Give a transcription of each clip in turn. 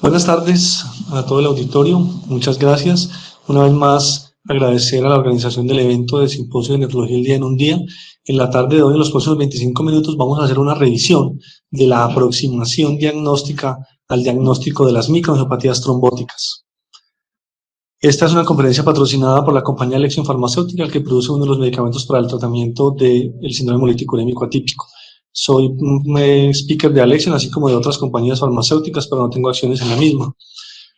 Buenas tardes a todo el auditorio, muchas gracias. Una vez más, agradecer a la organización del evento de Simposio de Nefrología el Día en un Día. En la tarde de hoy, en los próximos 25 minutos, vamos a hacer una revisión de la aproximación diagnóstica al diagnóstico de las microangiopatías trombóticas. Esta es una conferencia patrocinada por la compañía Alexion Farmacéutica, que produce uno de los medicamentos para el tratamiento del síndrome hemolítico urémico atípico. Soy un speaker de Alexion, así como de otras compañías farmacéuticas, pero no tengo acciones en la misma.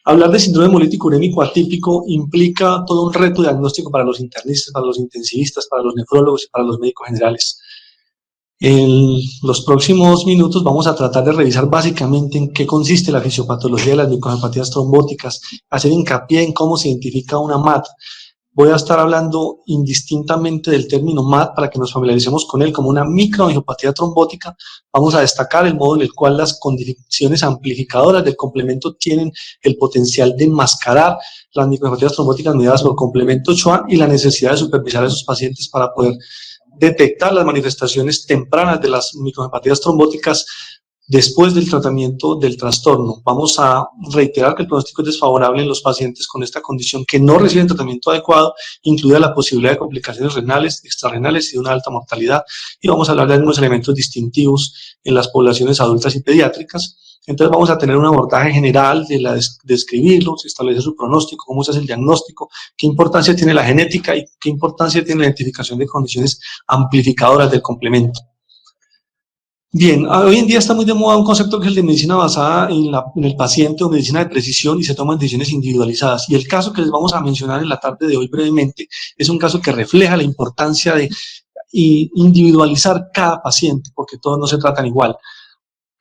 Hablar de síndrome hemolítico urémico atípico implica todo un reto diagnóstico para los internistas, para los intensivistas, para los nefrólogos y para los médicos generales. En los próximos minutos vamos a tratar de revisar básicamente en qué consiste la fisiopatología de las microangiopatías trombóticas, hacer hincapié en cómo se identifica una MAT. Voy a estar hablando indistintamente del término MAT para que nos familiaricemos con él como una microangiopatía trombótica. Vamos a destacar el modo en el cual las condiciones amplificadoras del complemento tienen el potencial de enmascarar las microangiopatías trombóticas mediadas por complemento Schwann y la necesidad de supervisar a esos pacientes para poder detectar las manifestaciones tempranas de las microangiopatías trombóticas después del tratamiento del trastorno. Vamos a reiterar que el pronóstico es desfavorable en los pacientes con esta condición que no reciben tratamiento adecuado, incluida la posibilidad de complicaciones renales, extrarrenales y de una alta mortalidad. Y vamos a hablar de algunos elementos distintivos en las poblaciones adultas y pediátricas. Entonces vamos a tener un abordaje general de describirlo, establecer su pronóstico, cómo se hace el diagnóstico, qué importancia tiene la genética y qué importancia tiene la identificación de condiciones amplificadoras del complemento. Bien, hoy en día está muy de moda un concepto que es el de medicina basada en el paciente o medicina de precisión y se toman decisiones individualizadas. Y el caso que les vamos a mencionar en la tarde de hoy brevemente es un caso que refleja la importancia de individualizar cada paciente porque todos no se tratan igual.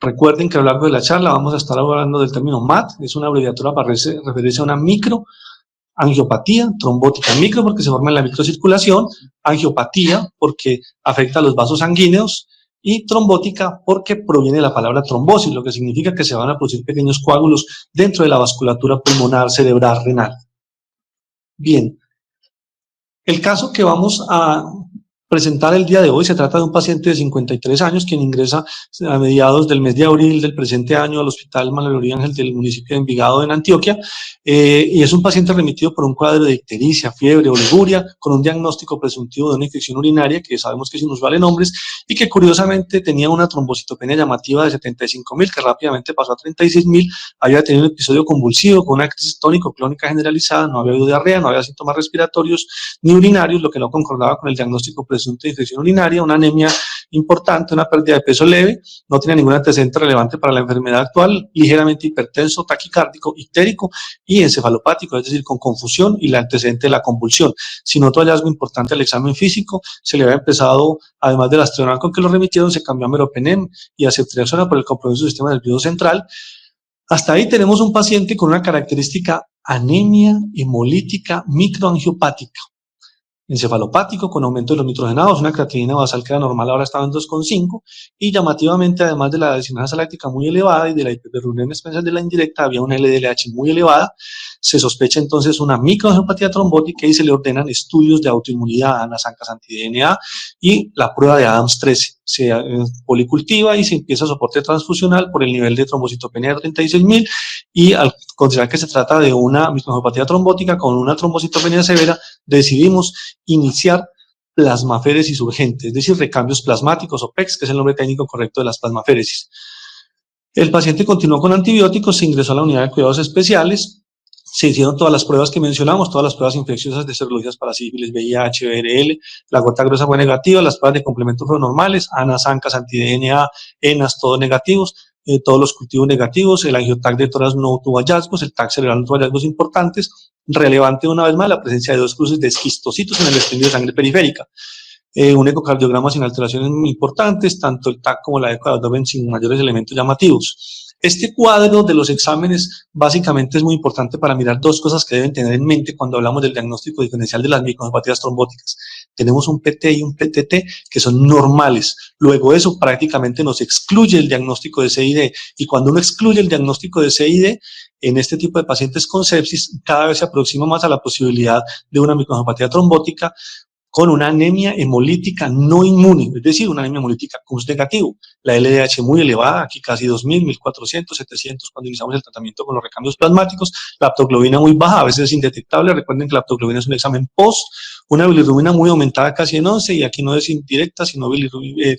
Recuerden que a lo largo de la charla vamos a estar hablando del término MAT, es una abreviatura para referirse a una microangiopatía trombótica, micro porque se forma en la microcirculación, angiopatía porque afecta a los vasos sanguíneos, y trombótica porque proviene de la palabra trombosis, lo que significa que se van a producir pequeños coágulos dentro de la vasculatura pulmonar, cerebral, renal. Bien, el caso que vamos a presentar el día de hoy se trata de un paciente de 53 años quien ingresa a mediados del mes de abril del presente año al Hospital Manuel Ángel del municipio de Envigado en Antioquia, y es un paciente remitido por un cuadro de ictericia, fiebre, oliguria, con un diagnóstico presuntivo de una infección urinaria que sabemos que es inusual en hombres y que curiosamente tenía una trombocitopenia llamativa de 75.000 que rápidamente pasó a 36.000, había tenido un episodio convulsivo con una crisis tónico-clónica generalizada, no había habido diarrea, no había síntomas respiratorios ni urinarios, lo que no concordaba con el diagnóstico presunto de infección urinaria, una anemia importante, una pérdida de peso leve, no tenía ningún antecedente relevante para la enfermedad actual, ligeramente hipertenso, taquicárdico, ictérico y encefalopático, es decir, con confusión y el antecedente de la convulsión. Sin otro hallazgo importante al examen físico, se le había empezado, además del astronal con que lo remitieron, se cambió a meropenem y a ceftriaxona por el compromiso del sistema nervioso central. Hasta ahí tenemos un paciente con una característica anemia hemolítica microangiopática. Encefalopático con aumento de los nitrogenados, una creatinina basal que era normal, ahora estaba en 2,5 y llamativamente, además de la desinasa láctica muy elevada y de la hiperbilirrubinemia especial de la indirecta, había una LDLH muy elevada. Se sospecha entonces una microangiopatía trombótica y se le ordenan estudios de autoinmunidad, anasancas anti-DNA y la prueba de Adams 13. Se policultiva y se empieza soporte transfusional por el nivel de trombocitopenia de 36.000 y al considerar que se trata de una microangiopatía trombótica con una trombocitopenia severa, decidimos iniciar plasmaféresis urgente, es decir, recambios plasmáticos o PECs, que es el nombre técnico correcto de las plasmaféresis. El paciente continuó con antibióticos, se ingresó a la unidad de cuidados especiales, se hicieron todas las pruebas que mencionamos, todas las pruebas infecciosas de serologías para sífilis, VIH, VRL, la gota gruesa fue negativa, las pruebas de complemento fueron normales, ANAS, ANCAS, anti-DNA, ENAS, todos negativos, todos los cultivos negativos, el angiotac de tórax no tuvo hallazgos, el TAC cerebral no tuvo hallazgos importantes, relevante una vez más la presencia de dos cruces de esquistocitos en el expendio de sangre periférica. Un ecocardiograma sin alteraciones muy importantes, tanto el TAC como la eco de abdomen sin mayores elementos llamativos. Este cuadro de los exámenes básicamente es muy importante para mirar dos cosas que deben tener en mente cuando hablamos del diagnóstico diferencial de las microangiopatía trombóticas. Tenemos un PT y un PTT que son normales. Luego eso prácticamente nos excluye el diagnóstico de CID y cuando uno excluye el diagnóstico de CID, en este tipo de pacientes con sepsis cada vez se aproxima más a la posibilidad de una microangiopatía trombótica con una anemia hemolítica no inmune, es decir, una anemia hemolítica CUS negativo, la LDH muy elevada, aquí casi 2000, 1400, 700 cuando iniciamos el tratamiento con los recambios plasmáticos, la aptoglobina muy baja, a veces es indetectable, recuerden que la aptoglobina es un examen post, una bilirrubina muy aumentada casi en 11, y aquí no es indirecta, sino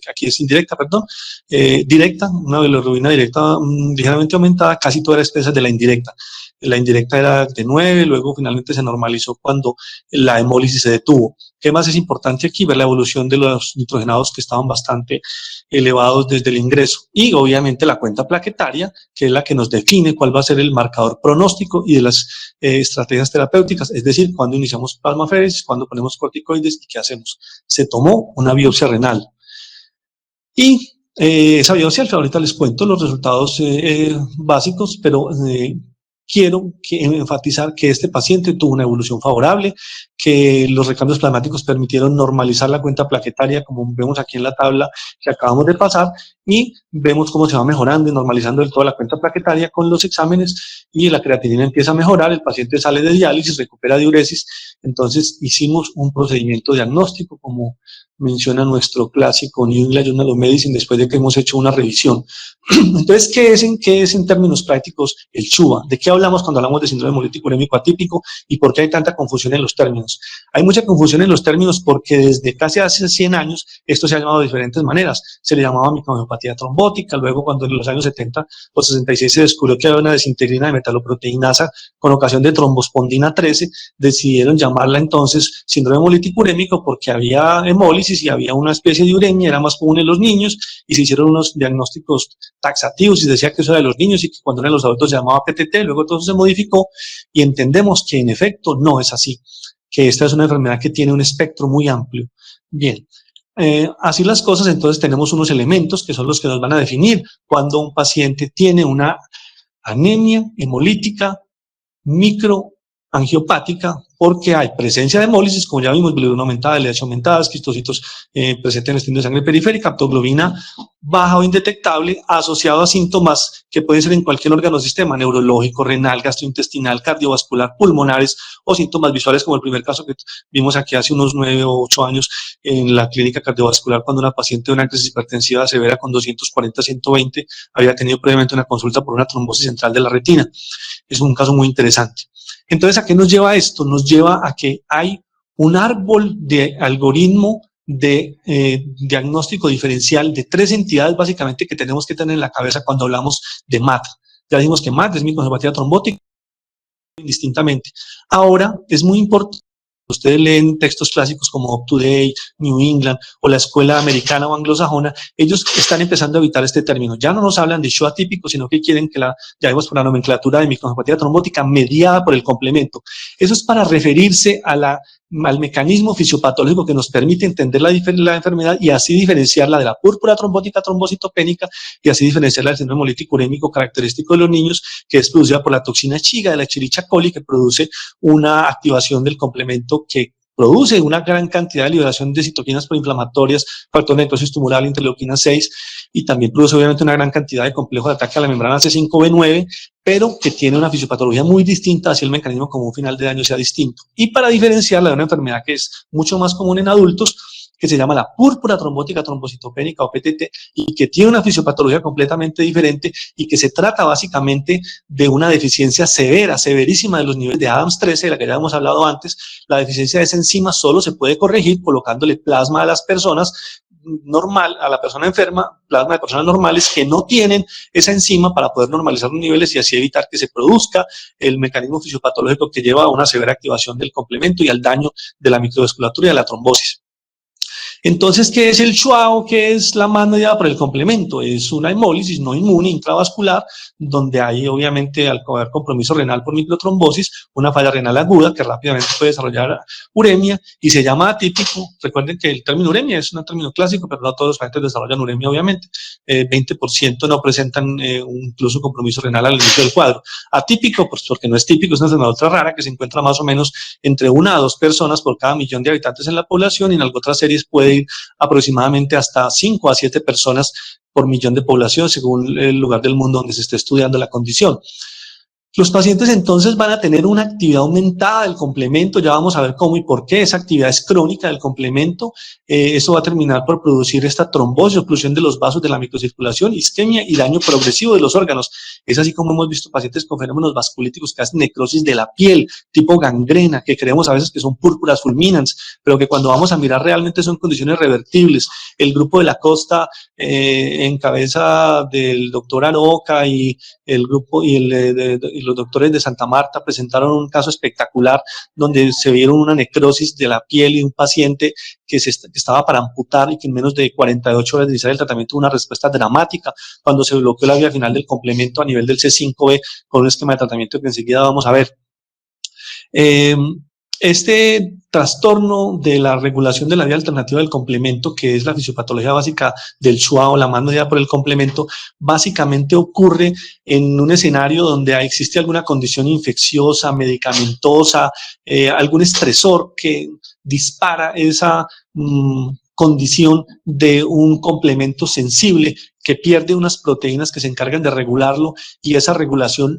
aquí es indirecta, perdón, directa, una bilirrubina directa ligeramente aumentada, casi toda la espesa de la indirecta. La indirecta era de 9, luego finalmente se normalizó cuando la hemólisis se detuvo. ¿Qué más es importante aquí? Ver la evolución de los nitrogenados que estaban bastante elevados desde el ingreso. Y obviamente la cuenta plaquetaria, que es la que nos define cuál va a ser el marcador pronóstico y de las estrategias terapéuticas, es decir, cuando iniciamos plasmaféresis, cuando ponemos corticoides y qué hacemos. Se tomó una biopsia renal. Y esa biopsia, ahorita les cuento los resultados básicos, pero quiero enfatizar que este paciente tuvo una evolución favorable, que los recambios plasmáticos permitieron normalizar la cuenta plaquetaria, como vemos aquí en la tabla que acabamos de pasar, y vemos cómo se va mejorando y normalizando del todo la cuenta plaquetaria con los exámenes, y la creatinina empieza a mejorar, el paciente sale de diálisis, recupera diuresis. Entonces hicimos un procedimiento diagnóstico, como menciona nuestro clásico New England Journal of Medicine, después de que hemos hecho una revisión. Entonces, ¿qué es en términos prácticos el SHUA? ¿De qué hablamos cuando hablamos de síndrome hemolítico urémico atípico y por qué hay tanta confusión en los términos? Hay mucha confusión en los términos porque desde casi hace 100 años esto se ha llamado de diferentes maneras. Se le llamaba microangiopatía trombótica, luego cuando en los años 70 o 66 se descubrió que había una desintegrina de metaloproteinasa con ocasión de trombospondina 13, decidieron llamarla entonces síndrome hemolítico urémico porque había hemólisis y había una especie de uremia, era más común en los niños, y se hicieron unos diagnósticos taxativos y se decía que eso era de los niños y que cuando eran los adultos se llamaba PTT, luego todo se modificó y entendemos que en efecto no es así, que esta es una enfermedad que tiene un espectro muy amplio. Bien, así las cosas, entonces tenemos unos elementos que son los que nos van a definir cuando un paciente tiene una anemia hemolítica microangiopática, porque hay presencia de hemólisis, como ya vimos, bilirrubina aumentada, LDH aumentada, quistocitos presentes en el estilo de sangre periférica, aptoglobina baja o indetectable, asociado a síntomas que pueden ser en cualquier órgano o sistema, neurológico, renal, gastrointestinal, cardiovascular, pulmonares, o síntomas visuales, como el primer caso que vimos aquí hace unos 9 o 8 años en la clínica cardiovascular, cuando una paciente de una crisis hipertensiva severa con 240-120 había tenido previamente una consulta por una trombosis central de la retina. Es un caso muy interesante. Entonces, ¿a qué nos lleva esto? Nos lleva a que hay un árbol de algoritmo de diagnóstico diferencial de 3 entidades básicamente que tenemos que tener en la cabeza cuando hablamos de MAT. Ya dijimos que MAT es microangiopatía trombótica indistintamente. Ahora, es muy importante. Ustedes leen textos clásicos como Up to Date, New England o la escuela americana o anglosajona, ellos están empezando a evitar este término. Ya no nos hablan de SHUA típico, sino que quieren que ya vemos por la nomenclatura de microangiopatía trombótica mediada por el complemento. Eso es para referirse a al mecanismo fisiopatológico que nos permite entender la enfermedad y así diferenciarla de la púrpura trombótica trombocitopénica y así diferenciarla del síndrome hemolítico urémico característico de los niños, que es producida por la toxina chiga de la Escherichia coli, que produce una activación del complemento que produce una gran cantidad de liberación de citoquinas proinflamatorias, factor de necrosis tumoral, interleuquina 6, y también produce obviamente una gran cantidad de complejos de ataque a la membrana C5b9, pero que tiene una fisiopatología muy distinta, así el mecanismo común final de daño sea distinto. Y para diferenciarla de una enfermedad que es mucho más común en adultos, que se llama la púrpura trombótica trombocitopénica o PTT, y que tiene una fisiopatología completamente diferente y que se trata básicamente de una deficiencia severa, severísima de los niveles de Adams 13, de la que ya hemos hablado antes. La deficiencia de esa enzima solo se puede corregir colocándole plasma a las personas normal, a la persona enferma, plasma de personas normales que no tienen esa enzima para poder normalizar los niveles y así evitar que se produzca el mecanismo fisiopatológico que lleva a una severa activación del complemento y al daño de la microvasculatura y de la trombosis. Entonces, ¿qué es el SHUA o qué es la MAT mediada por el complemento? Es una hemólisis no inmune intravascular, donde hay obviamente al haber compromiso renal por microtrombosis, una falla renal aguda que rápidamente puede desarrollar uremia y se llama atípico. Recuerden que el término uremia es un término clásico, pero no todos los pacientes desarrollan uremia obviamente. 20% no presentan incluso compromiso renal al inicio del cuadro. Atípico, pues porque no es típico, es una enfermedad ultra rara que se encuentra más o menos entre 1 a 2 personas por cada millón de habitantes en la población, y en algunas series puede ir aproximadamente hasta 5 a 7 personas por millón de población, según el lugar del mundo donde se esté estudiando la condición. Los pacientes entonces van a tener una actividad aumentada del complemento, ya vamos a ver cómo y por qué. Esa actividad es crónica del complemento, eso va a terminar por producir esta trombosis, oclusión de los vasos de la microcirculación, isquemia y daño progresivo de los órganos. Es así como hemos visto pacientes con fenómenos vasculíticos que hacen necrosis de la piel, tipo gangrena, que creemos a veces que son púrpuras fulminans, pero que cuando vamos a mirar realmente son condiciones revertibles. El grupo de la Costa, en cabeza del doctor Aroca y el grupo y los doctores de Santa Marta presentaron un caso espectacular donde se vieron una necrosis de la piel y un paciente que estaba para amputar y que en menos de 48 horas de iniciar el tratamiento tuvo una respuesta dramática cuando se bloqueó la vía final del complemento a nivel del C5B con un esquema de tratamiento que enseguida vamos a ver. Este trastorno de la regulación de la vía alternativa del complemento, que es la fisiopatología básica del SHUA o la más mediada por el complemento, básicamente ocurre en un escenario donde existe alguna condición infecciosa, medicamentosa, algún estresor que dispara esa condición de un complemento sensible que pierde unas proteínas que se encargan de regularlo, y esa regulación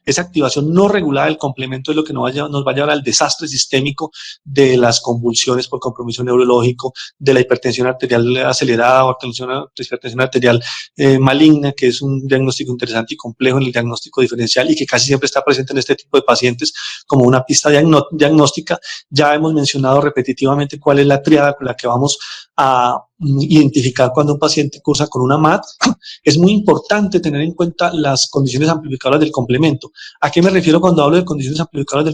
esa activación no regulada del complemento es lo que nos va a llevar al desastre sistémico de las convulsiones por compromiso neurológico, de la hipertensión arterial acelerada o hipertensión arterial maligna, que es un diagnóstico interesante y complejo en el diagnóstico diferencial y que casi siempre está presente en este tipo de pacientes como una pista diagnóstica. Ya hemos mencionado repetitivamente cuál es la tríada con la que vamos a identificar cuando un paciente cursa con una MAT. Es muy importante tener en cuenta las condiciones amplificadoras del complemento. ¿A qué me refiero cuando hablo de condiciones amplificadoras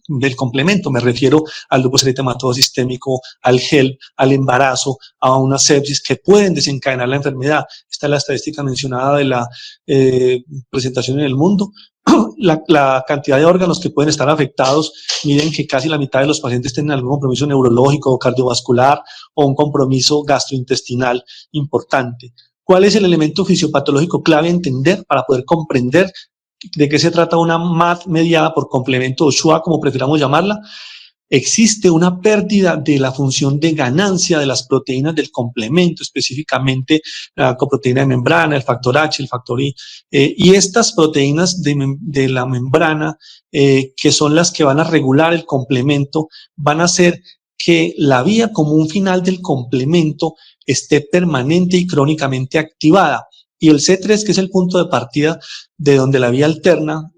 del complemento? Me refiero al lupus eritematoso sistémico, al HELP, al embarazo, a una sepsis que pueden desencadenar la enfermedad. Esta es la estadística mencionada de la presentación en el mundo. La cantidad de órganos que pueden estar afectados, miren que casi la mitad de los pacientes tienen algún compromiso neurológico o cardiovascular o un compromiso gastrointestinal importante. ¿Cuál es el elemento fisiopatológico clave a entender para poder comprender de qué se trata una MAT mediada por complemento o SHUA, como prefiramos llamarla? Existe una pérdida de la función de ganancia de las proteínas del complemento, específicamente la coproteína de membrana, el factor H, el factor I, y estas proteínas de la membrana, que son las que van a regular el complemento, van a hacer que la vía común final del complemento esté permanente y crónicamente activada. Y el C3, que es el punto de partida de donde la vía alterna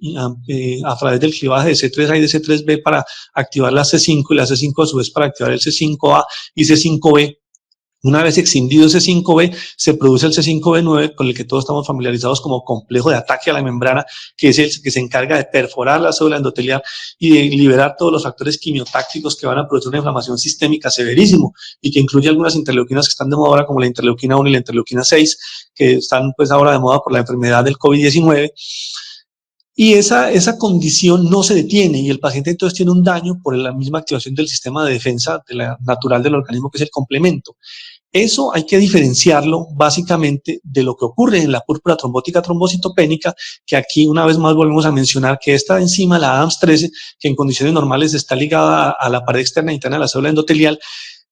a través del clivaje de C3A y de C3B para activar la C5 y la C5 a su vez para activar el C5A y C5B. Una vez excindido ese C5B, se produce el C5B9, con el que todos estamos familiarizados como complejo de ataque a la membrana, que es el que se encarga de perforar la célula endotelial y de liberar todos los factores quimiotácticos que van a producir una inflamación sistémica severísimo y que incluye algunas interleuquinas que están de moda ahora, como la interleuquina 1 y la interleuquina 6, que están pues ahora de moda por la enfermedad del COVID-19. Y esa condición no se detiene y el paciente entonces tiene un daño por la misma activación del sistema de defensa natural del organismo, que es el complemento. Eso hay que diferenciarlo básicamente de lo que ocurre en la púrpura trombótica trombocitopénica, que aquí una vez más volvemos a mencionar que esta enzima, la ADAMS13, que en condiciones normales está ligada a la pared externa e interna de la célula endotelial,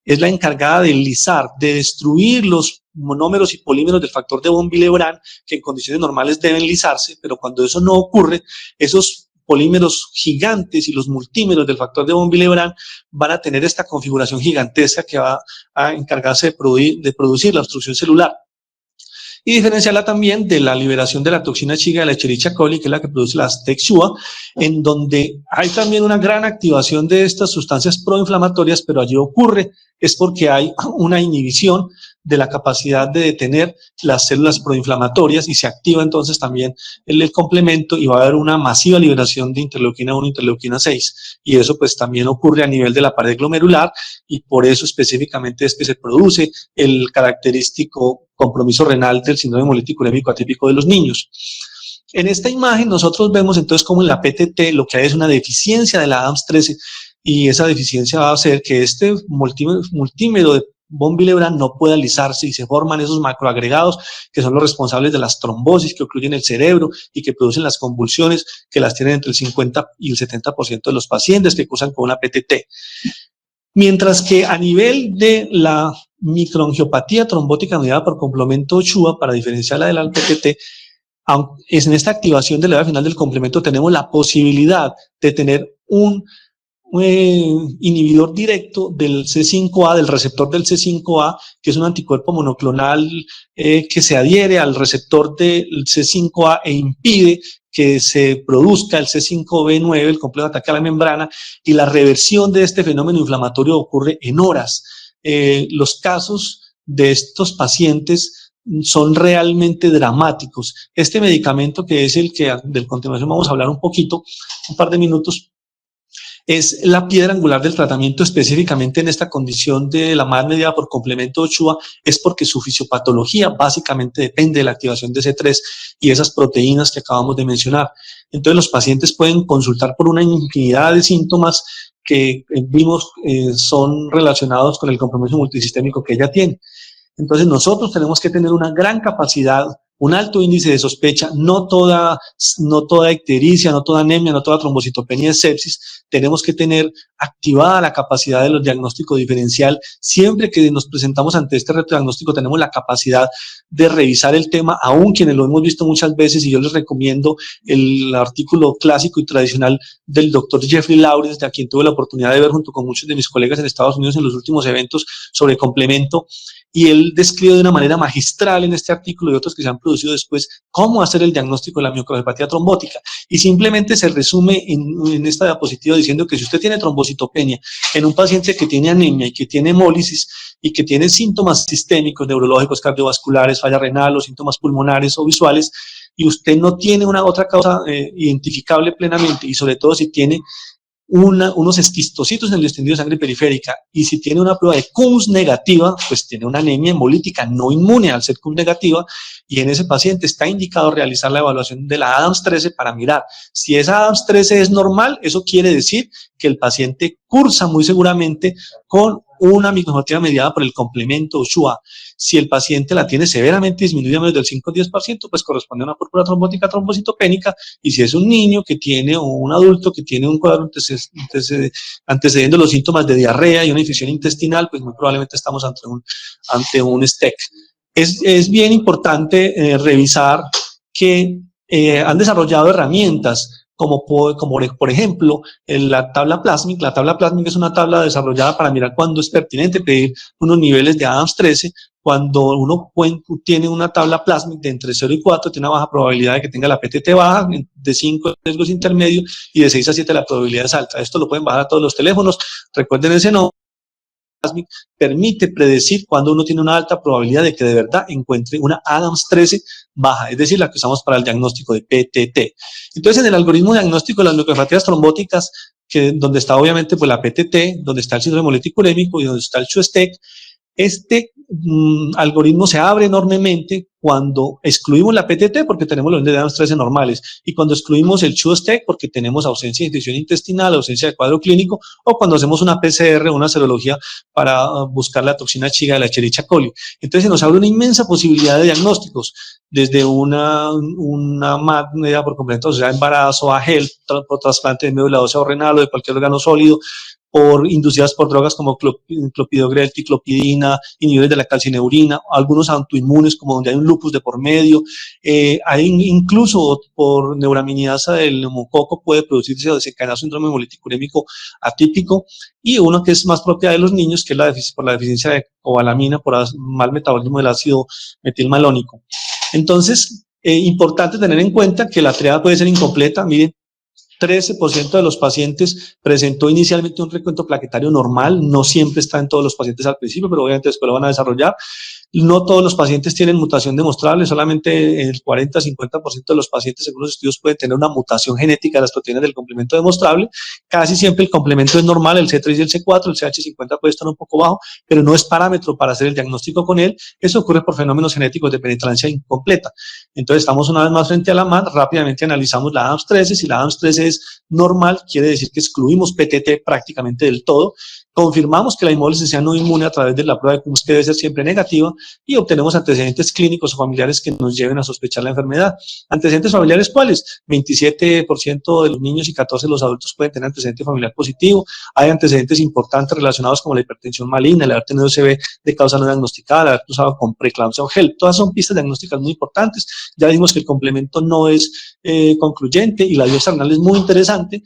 es la encargada de lisar, de destruir los monómeros y polímeros del factor de von Willebrand, que en condiciones normales deben lisarse, pero cuando eso no ocurre, esos polímeros gigantes y los multímeros del factor de von Willebrand van a tener esta configuración gigantesca que va a encargarse de producir la obstrucción celular. Y diferenciarla también de la liberación de la toxina chiga de la Escherichia coli, que es la que produce la TEC-SHUA, en donde hay también una gran activación de estas sustancias proinflamatorias, pero allí ocurre es porque hay una inhibición de la capacidad de detener las células proinflamatorias y se activa entonces también el complemento y va a haber una masiva liberación de interleuquina 1 e interleuquina 6, y eso pues también ocurre a nivel de la pared glomerular, y por eso específicamente es que se produce el característico compromiso renal del síndrome hemolítico urémico atípico de los niños. En esta imagen nosotros vemos entonces como en la PTT lo que hay es una deficiencia de la ADAMS13, y esa deficiencia va a hacer que este multímero de von Willebrand no pueda lisarse y se forman esos macroagregados que son los responsables de las trombosis que ocluyen el cerebro y que producen las convulsiones, que las tienen entre el 50 y el 70% de los pacientes que cursan con una PTT. Mientras que a nivel de la microangiopatía trombótica mediada por complemento SHUA, para diferenciarla de la PTT, en esta activación de la final del complemento tenemos la posibilidad de tener un inhibidor directo del C5A, del receptor del C5A, que es un anticuerpo monoclonal que se adhiere al receptor del C5A e impide que se produzca el C5B9, el complejo de ataque a la membrana, y la reversión de este fenómeno inflamatorio ocurre en horas. Los casos de estos pacientes son realmente dramáticos. Este medicamento, que es el que del continuación vamos a hablar un poquito, un par de minutos, es la piedra angular del tratamiento específicamente en esta condición de la MAD mediada por complemento Ochoa, es porque su fisiopatología básicamente depende de la activación de C3 y esas proteínas que acabamos de mencionar. Entonces los pacientes pueden consultar por una infinidad de síntomas que vimos son relacionados con el compromiso multisistémico que ella tiene. Entonces nosotros tenemos que tener una gran capacidad, un alto índice de sospecha, no toda ictericia, no toda anemia, no toda trombocitopenia es sepsis. Tenemos que tener activada la capacidad de los diagnósticos diferencial. Siempre que nos presentamos ante este reto diagnóstico tenemos la capacidad de revisar el tema, aún quienes lo hemos visto muchas veces, y yo les recomiendo el artículo clásico y tradicional del doctor Jeffrey Lawrence, a quien tuve la oportunidad de ver junto con muchos de mis colegas en Estados Unidos en los últimos eventos sobre complemento, y él describe de una manera magistral en este artículo y otros que se han producido después cómo hacer el diagnóstico de la miocardiopatía trombótica, y simplemente se resume en esta diapositiva diciendo que si usted tiene trombocitopenia en un paciente que tiene anemia y que tiene hemólisis y que tiene síntomas sistémicos, neurológicos, cardiovasculares, falla renal o síntomas pulmonares o visuales, y usted no tiene una otra causa identificable plenamente, y sobre todo si tiene unos esquistocitos en el extendido de sangre periférica, y si tiene una prueba de Coombs negativa, pues tiene una anemia hemolítica no inmune al ser Coombs negativa, y en ese paciente está indicado realizar la evaluación de la Adams 13 para mirar. Si esa Adams 13 es normal, eso quiere decir que el paciente cursa muy seguramente con una microcephalia mediada por el complemento Ochoa. Si el paciente la tiene severamente disminuida, menos del 5 o 10%, pues corresponde a una púrpura trombótica trombocitopénica, y si es un niño que tiene, o un adulto que tiene un cuadro antecediendo los síntomas de diarrea y una infección intestinal, pues muy probablemente estamos ante un STEC. Es bien importante revisar que han desarrollado herramientas como por ejemplo la tabla Plasmic. La tabla Plasmic es una tabla desarrollada para mirar cuándo es pertinente pedir unos niveles de Adams 13. Cuando uno tiene una tabla Plasmic de entre 0 y 4, tiene una baja probabilidad de que tenga la PTT baja, de 5 riesgos intermedios, y de 6 a 7 la probabilidad es alta. Esto lo pueden bajar a todos los teléfonos. Recuerden ese nombre. Permite predecir cuando uno tiene una alta probabilidad de que de verdad encuentre una Adams 13 baja, es decir, la que usamos para el diagnóstico de PTT. Entonces, en el algoritmo diagnóstico de las miocardiopatía trombóticas, donde está obviamente pues, la PTT, donde está el síndrome hemolítico urémico y donde está el SHUSTEC, este algoritmo se abre enormemente cuando excluimos la PTT porque tenemos los índices de Adams 13 normales, y cuando excluimos el SHUSTEC porque tenemos ausencia de infección intestinal, ausencia de cuadro clínico, o cuando hacemos una PCR, una serología para buscar la toxina chiga de la Escherichia coli. Entonces se nos abre una inmensa posibilidad de diagnósticos, desde una MAD medida por completo, o sea, embarazo, a HELP, por trasplante de médula ósea o renal o de cualquier órgano sólido, inducidas por drogas como clopidogrel, ciclopidina, inhibidores de la calcineurina, algunos autoinmunes como donde hay un lupus de por medio, hay incluso por neuraminidasa del neumococo puede producirse o desencadenar síndrome hemolítico urémico atípico, y uno que es más propia de los niños, que es por la deficiencia de cobalamina por mal metabolismo del ácido metilmalónico. Entonces, importante tener en cuenta que la triada puede ser incompleta. Miren, 13% de los pacientes presentó inicialmente un recuento plaquetario normal, no siempre está en todos los pacientes al principio, pero obviamente después lo van a desarrollar. No todos los pacientes tienen mutación demostrable, solamente el 40-50% de los pacientes, según los estudios, pueden tener una mutación genética de las proteínas del complemento demostrable. Casi siempre el complemento es normal, el C3 y el C4, el CH50 puede estar un poco bajo, pero no es parámetro para hacer el diagnóstico con él. Eso ocurre por fenómenos genéticos de penetrancia incompleta. Entonces estamos una vez más frente a la MAD, rápidamente analizamos la Adams 13, si la Adams 13 es normal, quiere decir que excluimos PTT prácticamente del todo. Confirmamos que la hemólisis sea no inmune a través de la prueba de Coombs, que debe ser siempre negativa, y obtenemos antecedentes clínicos o familiares que nos lleven a sospechar la enfermedad. ¿Antecedentes familiares cuáles? 27% de los niños y 14% de los adultos pueden tener antecedente familiar positivo. Hay antecedentes importantes relacionados como la hipertensión maligna, el haber tenido CB de causa no diagnosticada, el haber cruzado con preeclampsia o HELP. Todas son pistas diagnósticas muy importantes. Ya vimos que el complemento no es concluyente y la biopsia renal es muy interesante.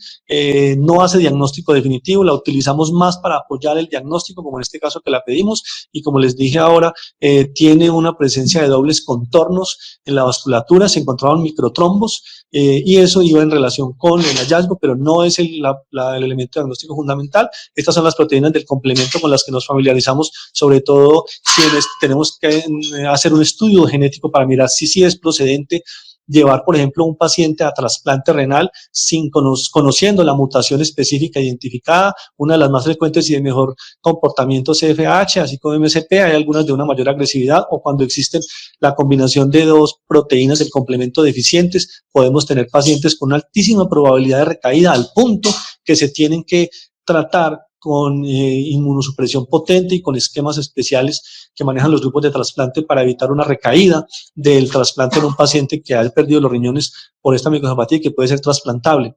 No hace diagnóstico definitivo, la utilizamos más para apoyar el diagnóstico, como en este caso que la pedimos, y como les dije ahora, tiene una presencia de dobles contornos en la vasculatura, se encontraban microtrombos, y eso iba en relación con el hallazgo, pero no es el elemento diagnóstico fundamental. Estas son las proteínas del complemento con las que nos familiarizamos, sobre todo quienes tenemos que hacer un estudio genético para mirar si es procedente llevar, por ejemplo, un paciente a trasplante renal sin conociendo la mutación específica identificada. Una de las más frecuentes y de mejor comportamiento CFH, así como MSP, hay algunas de una mayor agresividad, o cuando existen la combinación de dos proteínas del complemento deficientes, podemos tener pacientes con una altísima probabilidad de recaída, al punto que se tienen que tratar con inmunosupresión potente y con esquemas especiales que manejan los grupos de trasplante para evitar una recaída del trasplante en un paciente que ha perdido los riñones por esta microcepatía y que puede ser trasplantable.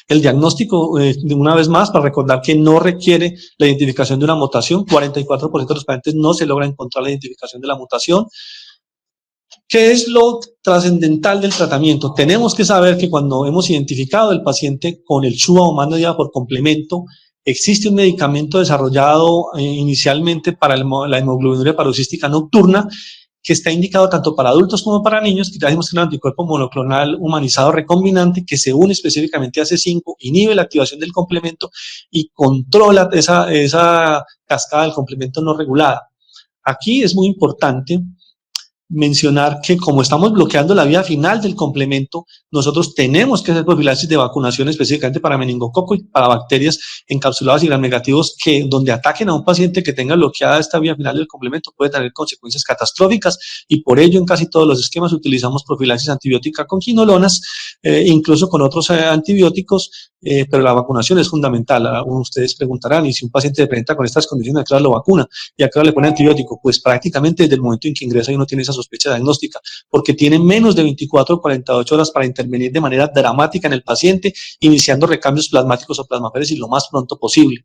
El diagnóstico, una vez más, para recordar que no requiere la identificación de una mutación. 44% de los pacientes no se logra encontrar la identificación de la mutación. ¿Qué es lo trascendental del tratamiento? Tenemos que saber que cuando hemos identificado el paciente con el CHUA o mano por complemento, existe un medicamento desarrollado inicialmente para la hemoglobinuria paroxística nocturna, que está indicado tanto para adultos como para niños, que ya dijimos que es un anticuerpo monoclonal humanizado recombinante que se une específicamente a C5, inhibe la activación del complemento y controla esa cascada del complemento no regulada. Aquí es muy importante mencionar que como estamos bloqueando la vía final del complemento, nosotros tenemos que hacer profilaxis de vacunación específicamente para meningococo y para bacterias encapsuladas y gram negativos, que donde ataquen a un paciente que tenga bloqueada esta vía final del complemento puede tener consecuencias catastróficas, y por ello en casi todos los esquemas utilizamos profilaxis antibiótica con quinolonas, incluso con otros antibióticos, pero la vacunación es fundamental. Ustedes preguntarán, ¿y si un paciente se presenta con estas condiciones, a qué hora lo vacuna y a qué hora le pone antibiótico? Pues prácticamente desde el momento en que ingresa y uno tiene esa sospecha diagnóstica, porque tiene menos de 24 o 48 horas para intervenir de manera dramática en el paciente, iniciando recambios plasmáticos o plasmaféresis lo más pronto posible.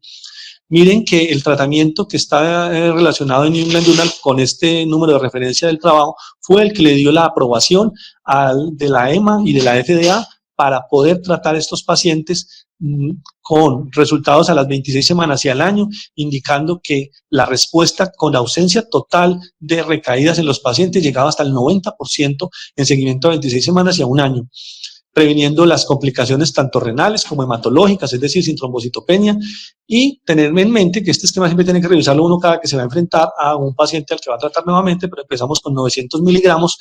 Miren que el tratamiento que está relacionado en New England Journal con este número de referencia del trabajo fue el que le dio la aprobación de la EMA y de la FDA para poder tratar a estos pacientes con resultados a las 26 semanas y al año, indicando que la respuesta con ausencia total de recaídas en los pacientes llegaba hasta el 90% en seguimiento a 26 semanas y a un año, previniendo las complicaciones tanto renales como hematológicas, es decir, sin trombocitopenia, y tener en mente que este esquema siempre tiene que revisarlo uno cada que se va a enfrentar a un paciente al que va a tratar nuevamente, pero empezamos con 900 miligramos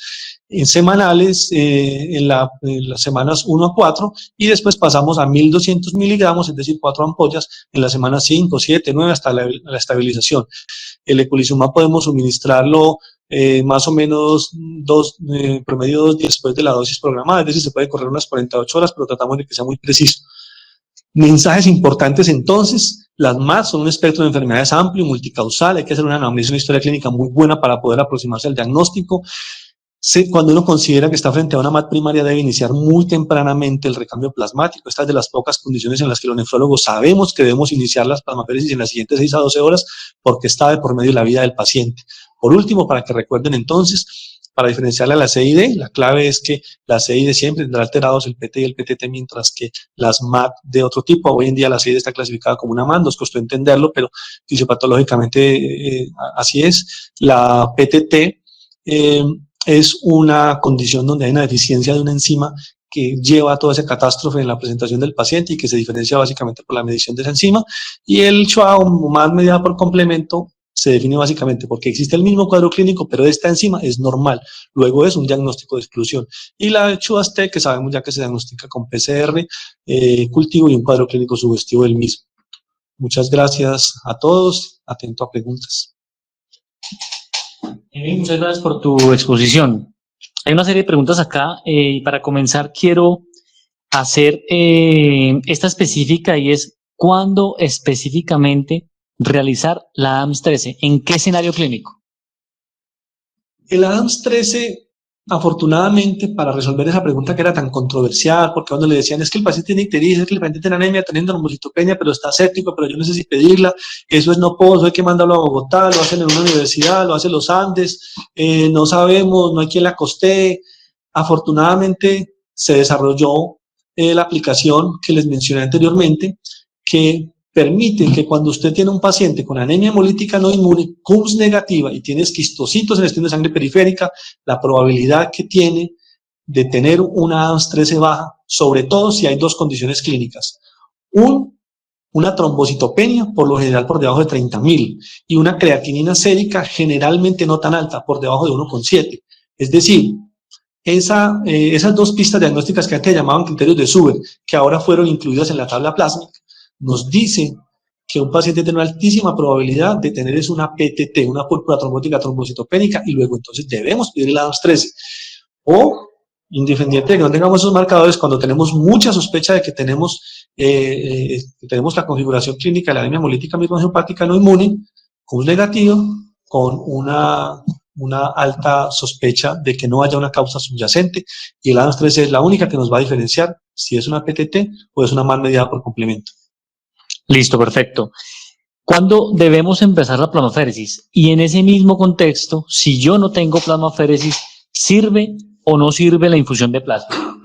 semanales en las semanas 1 a 4, y después pasamos a 1200 miligramos, es decir, 4 ampollas en las semanas 5, 7, 9 hasta la estabilización. El eculizumab podemos suministrarlo más o menos promedio 2 días después de la dosis programada, es decir, se puede correr unas 48 horas, pero tratamos de que sea muy preciso. Mensajes importantes entonces: las MAT son un espectro de enfermedades amplio y multicausal, hay que hacer una anamnesis, una historia clínica muy buena para poder aproximarse al diagnóstico. Cuando uno considera que está frente a una MAT primaria, debe iniciar muy tempranamente el recambio plasmático. Esta es de las pocas condiciones en las que los nefrólogos sabemos que debemos iniciar las plasmaféresis en las siguientes 6 a 12 horas, porque está de por medio de la vida del paciente. Por último, para que recuerden entonces, para diferenciarla a la CID, la clave es que la CID siempre tendrá alterados el PT y el PTT, mientras que las MAT de otro tipo, hoy en día la CID está clasificada como una MAT, nos costó entenderlo, pero fisiopatológicamente así es. La PTT es una condición donde hay una deficiencia de una enzima que lleva a toda esa catástrofe en la presentación del paciente y que se diferencia básicamente por la medición de esa enzima. Y el CHOA, o MAT mediada por complemento, se define básicamente porque existe el mismo cuadro clínico, pero esta enzima es normal. Luego es un diagnóstico de exclusión. Y la CHUAS-T, que sabemos ya que se diagnostica con PCR, cultivo y un cuadro clínico sugestivo del mismo. Muchas gracias a todos. Atento a preguntas. Muchas gracias por tu exposición. Hay una serie de preguntas acá, y para comenzar quiero hacer esta específica, y es ¿cuándo específicamente realizar la ADAMS-13? ¿En qué escenario clínico? El ADAMS-13, afortunadamente, para resolver esa pregunta que era tan controversial, porque cuando le decían es que el paciente tiene ictericia, es que el paciente tiene anemia, teniendo trombocitopenia, pero está séptico, pero yo no sé si pedirla, eso es no puedo, eso hay que mandarlo a Bogotá, lo hacen en una universidad, lo hacen los Andes, no sabemos, no hay quien la costee. Afortunadamente se desarrolló la aplicación que les mencioné anteriormente, que permite que cuando usted tiene un paciente con anemia hemolítica no inmune, CUMS negativa y tiene esquistocitos en el estén de sangre periférica, la probabilidad que tiene de tener una ADAMS-13 baja, sobre todo si hay dos condiciones clínicas. Una trombocitopenia, por lo general por debajo de 30.000, y una creatinina sérica generalmente no tan alta, por debajo de 1,7. Es decir, esas dos pistas diagnósticas que antes llamaban criterios de Suber, que ahora fueron incluidas en la tabla plásmica, nos dice que un paciente tiene una altísima probabilidad de tener una PTT, una púrpura trombótica trombocitopénica, y luego entonces debemos pedir el ADAMS-13. O, independiente de que no tengamos esos marcadores, cuando tenemos mucha sospecha de que tenemos la configuración clínica de la anemia hemolítica mismoangiopática no inmune, con un negativo, con una alta sospecha de que no haya una causa subyacente, y el ADAMS-13 es la única que nos va a diferenciar si es una PTT o es una mal mediada por complemento. Listo, perfecto. ¿Cuándo debemos empezar la plasmaféresis? Y en ese mismo contexto, si yo no tengo plasmaféresis, ¿sirve o no sirve la infusión de plasma?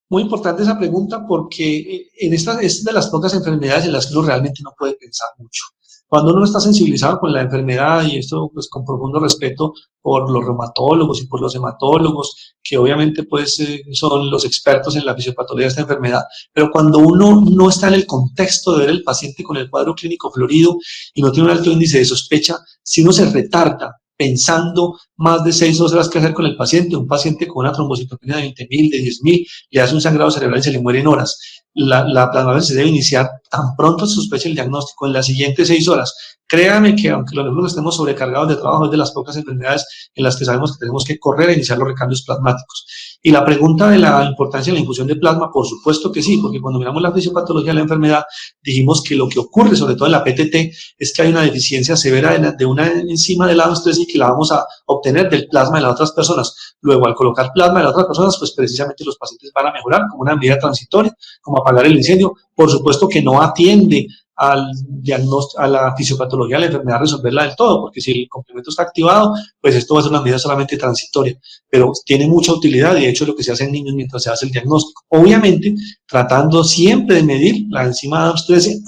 Muy importante esa pregunta porque esta es de las pocas enfermedades en las que uno realmente no puede pensar mucho. Cuando uno está sensibilizado con la enfermedad, y esto pues con profundo respeto por los reumatólogos y por los hematólogos, que obviamente pues son los expertos en la fisiopatología de esta enfermedad, pero cuando uno no está en el contexto de ver el paciente con el cuadro clínico florido y no tiene un alto índice de sospecha, si uno se retarda pensando más de 6 horas qué hacer con el paciente, un paciente con una trombocitopenia de 20.000, de 10.000, le hace un sangrado cerebral y se le muere en horas. La plasmaféresis se debe iniciar tan pronto se sospeche el diagnóstico, en las siguientes 6 horas. Créame que aunque los nefrólogos estemos sobrecargados de trabajo, es de las pocas enfermedades en las que sabemos que tenemos que correr a iniciar los recambios plasmáticos. Y la pregunta de la importancia de la infusión de plasma, por supuesto que sí, porque cuando miramos la fisiopatología de la enfermedad, dijimos que lo que ocurre, sobre todo en la PTT, es que hay una deficiencia severa de una enzima del ADAMS-13 y que la vamos a obtener del plasma de las otras personas. Luego, al colocar plasma de las otras personas, pues precisamente los pacientes van a mejorar como una medida transitoria, como apagar el incendio. Por supuesto que no atiende al diagnóstico, a la fisiopatología de la enfermedad, resolverla del todo, porque si el complemento está activado, pues esto va a ser una medida solamente transitoria, pero tiene mucha utilidad y de hecho es lo que se hace en niños mientras se hace el diagnóstico. Obviamente, tratando siempre de medir la enzima ADAMS-13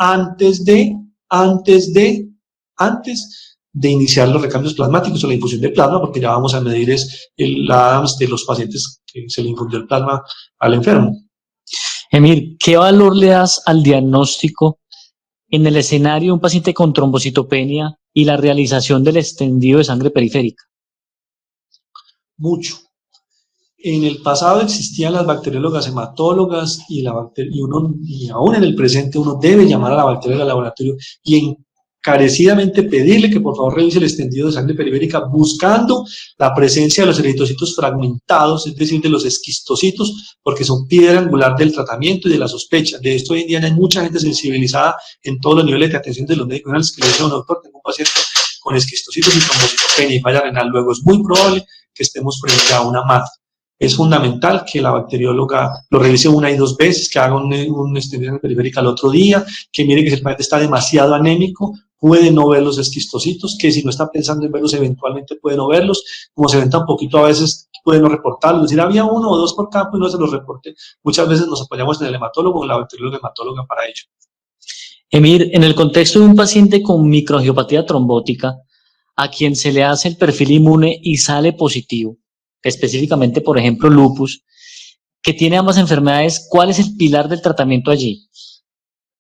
antes de iniciar los recambios plasmáticos o la infusión de plasma, porque ya vamos a medir la ADAMS de los pacientes que se le infundió el plasma al enfermo. Emir, ¿qué valor le das al diagnóstico en el escenario de un paciente con trombocitopenia y la realización del extendido de sangre periférica? Mucho. En el pasado existían las bacteriólogas hematólogas y aún en el presente uno debe llamar a la bacterióloga al laboratorio y encarecidamente pedirle que por favor revise el extendido de sangre periférica buscando la presencia de los eritrocitos fragmentados, es decir, de los esquistocitos, porque son piedra angular del tratamiento y de la sospecha. De esto hoy en día hay mucha gente sensibilizada en todos los niveles de atención de los médicos que le dicen, doctor, tengo un paciente con esquistocitos y trombocitopenia y falla renal. Luego es muy probable que estemos frente a una MAT. Es fundamental que la bacterióloga lo revise 1 y 2 veces, que haga un extendido periférica al otro día, que mire que si el paciente está demasiado anémico, puede no ver los esquistocitos, que si no está pensando en verlos eventualmente puede no verlos, como se ven tan poquito a veces puede no reportarlos, es decir, había 1 o 2 por campo y no se los reporte. Muchas veces nos apoyamos en el hematólogo o en la bacterióloga hematóloga para ello. Emir, en el contexto de un paciente con microangiopatía trombótica, a quien se le hace el perfil inmune y sale positivo, específicamente, por ejemplo, lupus, que tiene ambas enfermedades, ¿cuál es el pilar del tratamiento allí?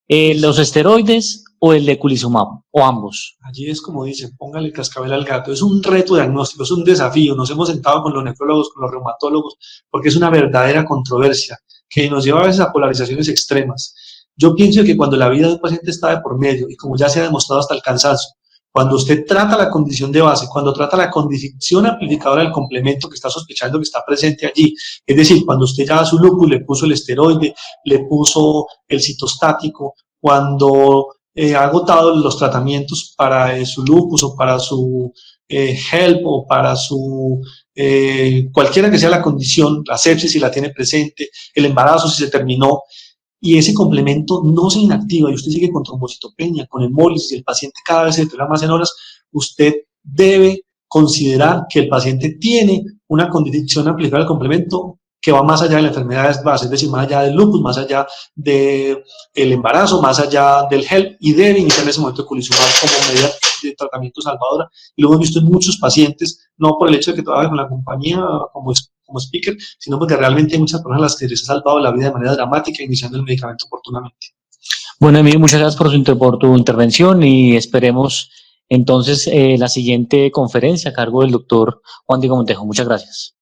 ¿Los esteroides o el eculizumab, o ambos? Allí es como dicen, póngale el cascabel al gato, es un reto diagnóstico, es un desafío, nos hemos sentado con los nefrólogos, con los reumatólogos, porque es una verdadera controversia que nos lleva a veces a polarizaciones extremas. Yo pienso que cuando la vida de un paciente está de por medio, y como ya se ha demostrado hasta el cansancio, cuando usted trata la condición de base, cuando trata la condición amplificadora del complemento que está sospechando que está presente allí, es decir, cuando usted ya a su lupus le puso el esteroide, le puso el citostático, cuando ha agotado los tratamientos para su lupus o para su HELP o para su cualquiera que sea la condición, la sepsis si la tiene presente, el embarazo si se terminó, y ese complemento no se inactiva y usted sigue con trombocitopenia, con hemólisis, y el paciente cada vez se deteriora más en horas, usted debe considerar que el paciente tiene una condición amplificada del complemento que va más allá de la enfermedad base, es decir, más allá del lupus, más allá del embarazo, más allá del HELP, y debe iniciar ese momento de eculizumab como medida de tratamiento salvadora. Y lo hemos visto en muchos pacientes, no por el hecho de que trabaje con la compañía como speaker, sino porque realmente hay muchas personas a las que les ha salvado la vida de manera dramática iniciando el medicamento oportunamente. Bueno, Emir, muchas gracias por tu intervención y esperemos entonces la siguiente conferencia a cargo del doctor Juan Diego Montejo. Muchas gracias.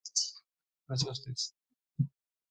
Gracias a ustedes.